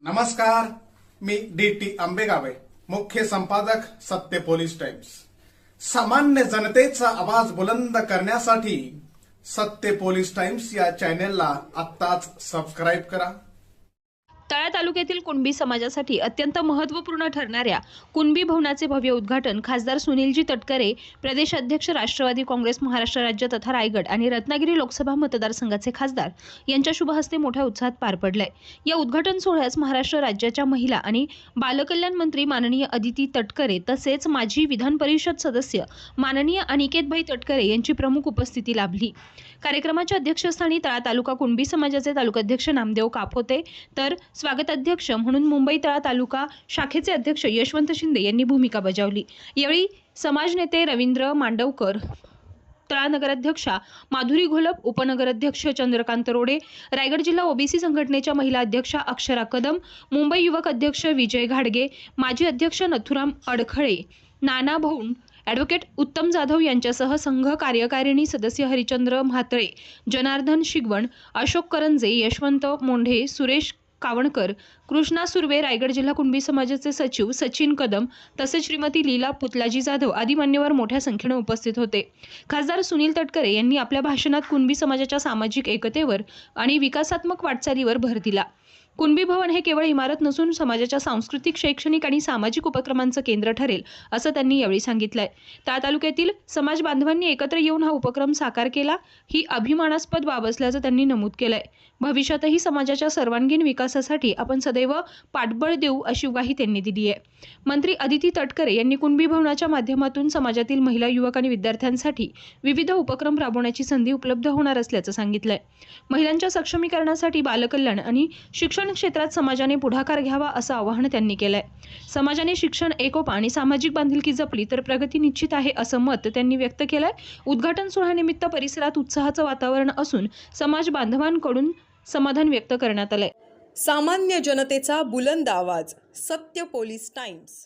नमस्कार, मी डी.टी. आंबेगावे, मुख्य संपादक सत्य पोलीस टाइम्स। सामान्य जनतेचा आवाज बुलंद करण्यासाठी सत्य पोलीस टाइम्स या चॅनेलला आत्ताच सबस्क्राईब करा। तळा तालुक्यातील कुणबी समाजासाठी अत्यंत महत्त्वपूर्ण ठरणाऱ्या कुणबी भवनाचे भव्य उद्घाटन खासदार सुनीलजी तटकरे, प्रदेश अध्यक्ष राष्ट्रवादी काँग्रेस महाराष्ट्र राज्य तथा रायगड आणि रत्नागिरी लोकसभा मतदारसंघाचे खासदार यांच्या शुभ हस्ते मोठ्या उत्साहात पार पडले। या उद्घाटन सोहळ्यास महाराष्ट्र राज्याच्या महिला आणि बालकल्याण मंत्री माननीय अदिती तटकरे तसेच माजी विधान परिषद सदस्य माननीय अनिकेतभाई तटकरे यांची प्रमुख उपस्थिती लाभली। कार्यक्रमाच्या अध्यक्षस्थानी तळा तालुका कुणबी समाजाचे तालुकाध्यक्ष नामदेव कापोते तर स्वागताध्यक्ष म्हणून मुंबई तळा तालुका शाखेचे अध्यक्ष यशवंत शिंदे यांनी भूमिका बजावली। यावेळी समाज नेते रवींद्र मांडवकर, तळा नगराध्यक्षा माधुरी घोलप, उपनगराध्यक्ष चंद्रकांत रोडे, रायगड जिल्हा ओबीसी संघटनेच्या महिला अध्यक्षा अक्षरा कदम, मुंबई युवक अध्यक्ष विजय घाडगे, माजी अध्यक्ष नथुराम अडखळे, नाना भौन, ॲडव्होकेट उत्तम जाधव यांच्यासह संघ कार्यकारिणी सदस्य हरिचंद्र म्हात्रे, जनार्दन शिगवण, अशोक करंजे, यशवंत मोंढे, सुरेश कावणकर, कृष्णा सुर्वे, रायगड जिल्हा कुणबी समाजाचे सचिव सचिन कदम तसेच श्रीमती लीला पुतलाजी जाधव आदी मान्यवर मोठ्या संख्येने उपस्थित होते। खासदार सुनील तटकरे यांनी आपल्या भाषणात कुणबी समाजाच्या सामाजिक एकतेवर आणि विकासात्मक वाटचालीवर भर दिला। कुणबी भवन हे केवळ इमारत नसून समाजाच्या सांस्कृतिक, शैक्षणिक आणि सामाजिक उपक्रमांचं केंद्र ठरेल असं त्यांनी यावेळी सांगितलंय। त्या तालुक्यातील समाज बांधवांनी एकत्र येऊन हा उपक्रम साकार केला ही अभिमानास्पद बाब असल्याचं त्यांनी नमूद केलंय। भविष्यातही समाजाच्या सर्वांगीण विकासासाठी आपण सदैव पाठबळ देऊ अशी ग्वाही त्यांनी दिली आहे। मंत्री अदिती तटकरे यांनी कुणबी भवनाच्या माध्यमातून समाजातील महिला, युवक आणि विद्यार्थ्यांसाठी विविध उपक्रम राबवण्याची संधी उपलब्ध होणार असल्याचं सांगितलंय। महिलांच्या सक्षमीकरणासाठी बालकल्याण आणि शिक्षण क्षेत्रात समाजाने पुढाकार घ्यावा असं आवाहन त्यांनी केलंय। समाजाने शिक्षण, एकोपा आणि सामाजिक बांधिलकी जपली तर प्रगती निश्चित आहे असं मत त्यांनी व्यक्त केलंय। उद्घाटन सोहळ्यानिमित्त परिसरात उत्साहाचं वातावरण असून समाज बांधवांकडून समाधान व्यक्त करण्यात आलंय। सामान्य जनतेचा बुलंद आवाज, सत्य पोलीस टाइम्स।